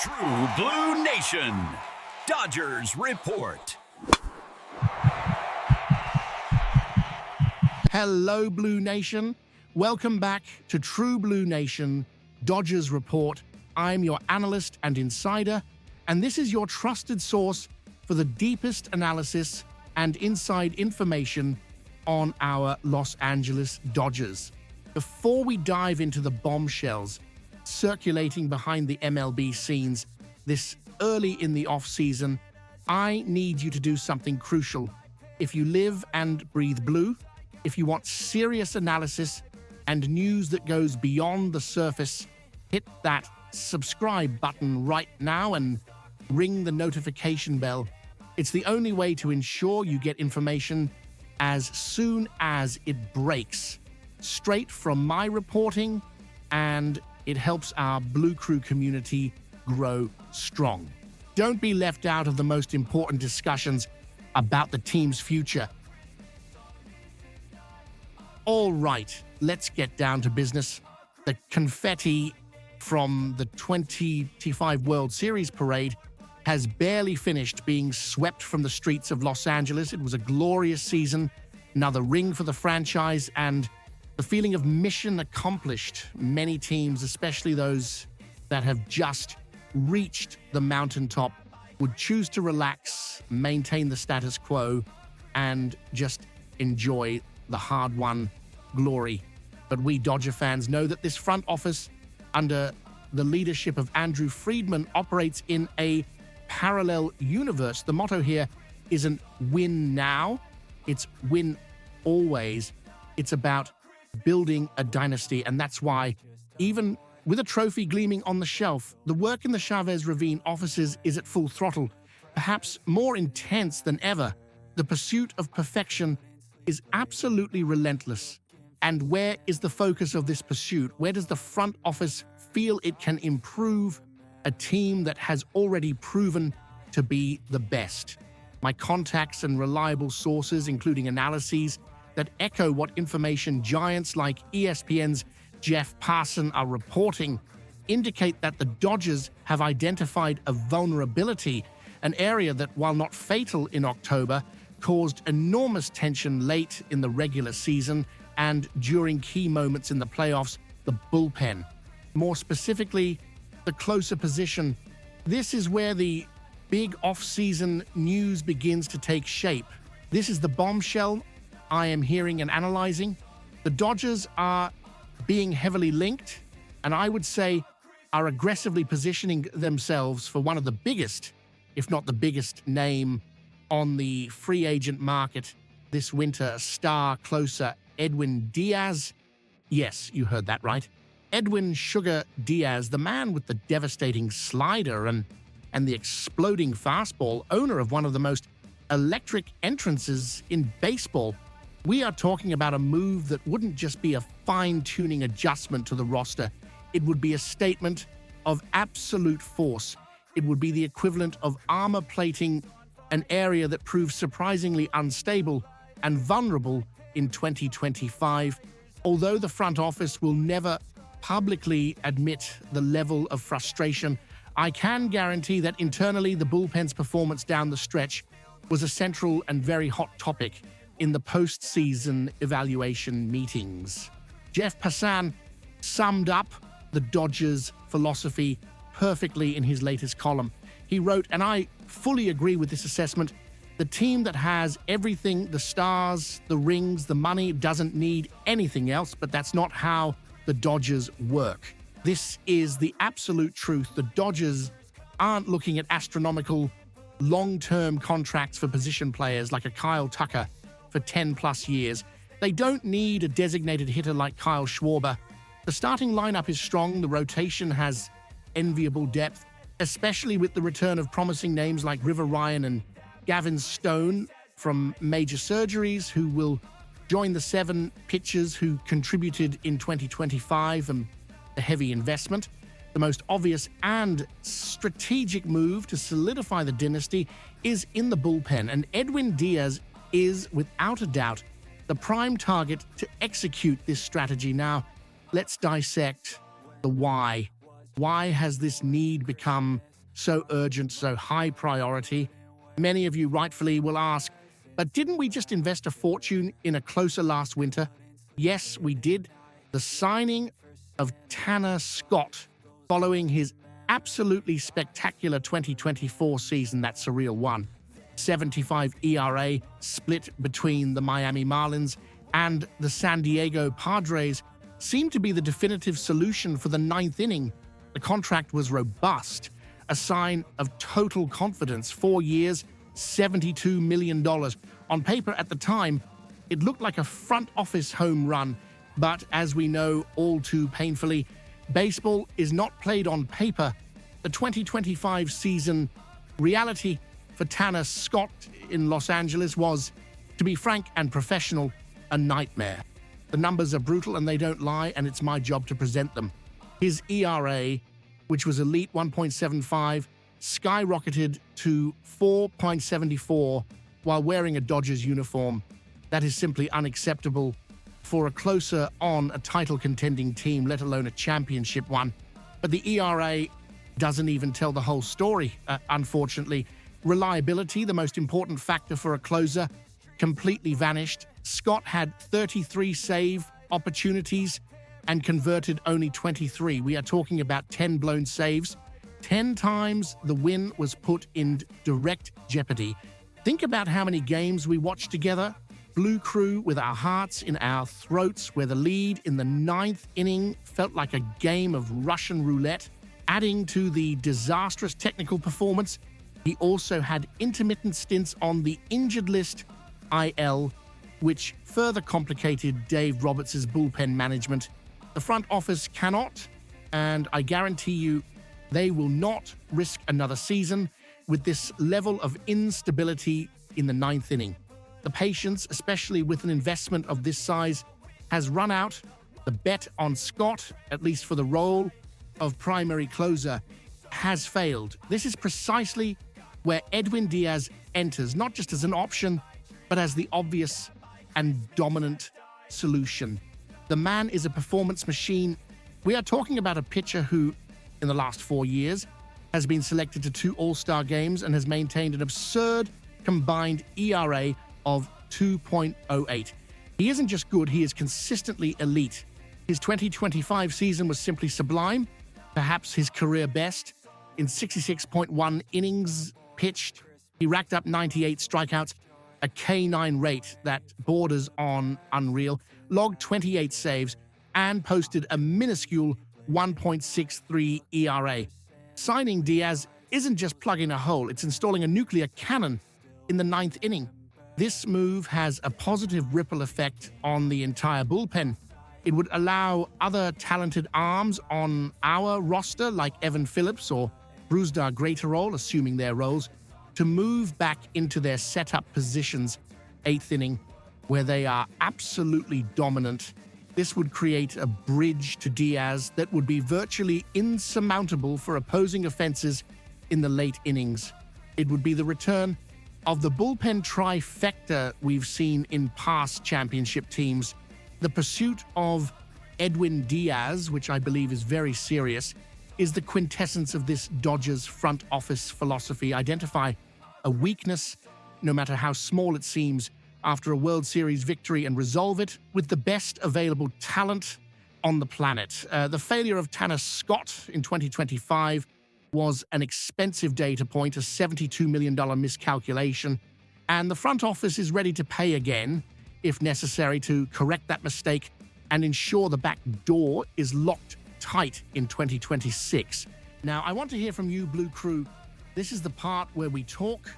True Blue Nation, Dodgers Report. Hello, Blue Nation. Welcome back to True Blue Nation, Dodgers Report. I'm your analyst and insider, and this is your trusted source for the deepest analysis and inside information on our Los Angeles Dodgers. Before we dive into the bombshells circulating behind the MLB scenes this early in the off-season, I need you to do something crucial. If you live and breathe blue, if you want serious analysis and news that goes beyond the surface, hit that subscribe button right now and ring the notification bell. It's the only way to ensure you get information as soon as it breaks, straight from my reporting, and it helps our Blue Crew community grow strong. Don't be left out of the most important discussions about the team's future. All right, let's get down to business. The confetti from the 2025 World Series parade has barely finished being swept from the streets of Los Angeles. It was a glorious season, another ring for the franchise, and the feeling of mission accomplished. Many teams, especially those that have just reached the mountaintop, would choose to relax, maintain the status quo, and just enjoy the hard-won glory. But we Dodger fans know that this front office, under the leadership of Andrew Friedman, operates in a parallel universe. The motto here isn't win now, it's win always. It's about building a dynasty, and that's why, even with a trophy gleaming on the shelf, the work in the Chavez Ravine offices is at full throttle, perhaps more intense than ever. The pursuit of perfection is absolutely relentless. And where is the focus of this pursuit? Where does the front office feel it can improve a team that has already proven to be the best? My contacts and reliable sources, including analyses that echo what information giants like ESPN's Jeff Parson are reporting, indicate that the Dodgers have identified a vulnerability, an area that, while not fatal in October, caused enormous tension late in the regular season and during key moments in the playoffs, the bullpen. More specifically, the closer position. This is where the big off-season news begins to take shape. This is the bombshell I am hearing and analyzing. The Dodgers are being heavily linked, and I would say are aggressively positioning themselves for one of the biggest, if not the biggest name on the free agent market this winter, star closer Edwin Diaz. Yes, you heard that right. Edwin Sugar Diaz, the man with the devastating slider and the exploding fastball, owner of one of the most electric entrances in baseball. We are talking about a move that wouldn't just be a fine-tuning adjustment to the roster. It would be a statement of absolute force. It would be the equivalent of armor plating an area that proved surprisingly unstable and vulnerable in 2025. Although the front office will never publicly admit the level of frustration, I can guarantee that internally the bullpen's performance down the stretch was a central and very hot topic in the postseason evaluation meetings. Jeff Passan summed up the Dodgers' philosophy perfectly in his latest column. He wrote, and I fully agree with this assessment, the team that has everything, the stars, the rings, the money, doesn't need anything else, but that's not how the Dodgers work. This is the absolute truth. The Dodgers aren't looking at astronomical long-term contracts for position players like a Kyle Tucker for 10-plus years. They don't need a designated hitter like Kyle Schwarber. The starting lineup is strong. The rotation has enviable depth, especially with the return of promising names like River Ryan and Gavin Stone from major surgeries, who will join the 7 pitchers who contributed in 2025 and the heavy investment. The most obvious and strategic move to solidify the dynasty is in the bullpen, and Edwin Diaz is, without a doubt, the prime target to execute this strategy. Now, let's dissect the why. Why has this need become so urgent, so high priority? Many of you rightfully will ask, but didn't we just invest a fortune in a closer last winter? Yes, we did. The signing of Tanner Scott following his absolutely spectacular 2024 season, that surreal one. 75 ERA split between the Miami Marlins and the San Diego Padres seemed to be the definitive solution for the ninth inning. The contract was robust, a sign of total confidence. 4 years, $72 million. On paper at the time, it looked like a front office home run, but as we know all too painfully, baseball is not played on paper. The 2025 season reality for Tanner Scott in Los Angeles was, to be frank and professional, a nightmare. The numbers are brutal and they don't lie, and it's my job to present them. His ERA, which was elite 1.75, skyrocketed to 4.74 while wearing a Dodgers uniform. That is simply unacceptable for a closer on a title-contending team, let alone a championship one. But the ERA doesn't even tell the whole story, unfortunately. Reliability, the most important factor for a closer, completely vanished. Scott had 33 save opportunities and converted only 23. We are talking about 10 blown saves. 10 times the win was put in direct jeopardy. Think about how many games we watched together. Blue Crew with our hearts in our throats, where the lead in the ninth inning felt like a game of Russian roulette. Adding to the disastrous technical performance, he also had intermittent stints on the injured list, IL, which further complicated Dave Roberts' bullpen management. The front office cannot, and I guarantee you, they will not risk another season with this level of instability in the ninth inning. The patience, especially with an investment of this size, has run out. The bet on Scott, at least for the role of primary closer, has failed. This is precisely where Edwin Diaz enters, not just as an option, but as the obvious and dominant solution. The man is a performance machine. We are talking about a pitcher who, in the last 4 years, has been selected to 2 All-Star games and has maintained an absurd combined ERA of 2.08. He isn't just good, he is consistently elite. His 2025 season was simply sublime, perhaps his career best. In 66.1 innings pitched, he racked up 98 strikeouts, a K9 rate that borders on unreal, logged 28 saves, and posted a minuscule 1.63 ERA. Signing Diaz isn't just plugging a hole, it's installing a nuclear cannon in the ninth inning. This move has a positive ripple effect on the entire bullpen. It would allow other talented arms on our roster, like Evan Phillips or Brusdar Graterol, assuming their roles, to move back into their setup positions, 8th inning, where they are absolutely dominant. This would create a bridge to Diaz that would be virtually insurmountable for opposing offenses in the late innings. It would be the return of the bullpen trifecta we've seen in past championship teams. The pursuit of Edwin Diaz, which I believe is very serious, is the quintessence of this Dodgers front office philosophy. Identify a weakness, no matter how small it seems, after a World Series victory and resolve it with the best available talent on the planet. The failure of Tanner Scott in 2025 was an expensive data point, a $72 million miscalculation, and the front office is ready to pay again, if necessary, to correct that mistake and ensure the back door is locked tight in 2026. Now, I want to hear from you, Blue Crew. This is the part where we talk.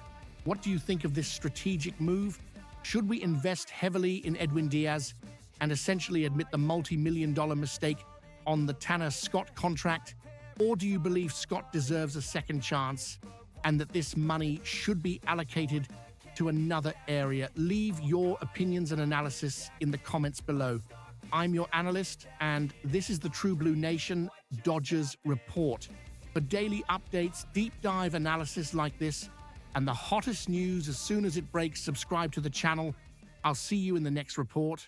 What do you think of this strategic move? Should we invest heavily in Edwin Diaz and essentially admit the multi-million-dollar mistake on the Tanner Scott contract? Or do you believe Scott deserves a second chance and that this money should be allocated to another area? Leave your opinions and analysis in the comments below. I'm your analyst, and this is the True Blue Nation Dodgers Report. For daily updates, deep dive analysis like this, and the hottest news as soon as it breaks, subscribe to the channel. I'll see you in the next report.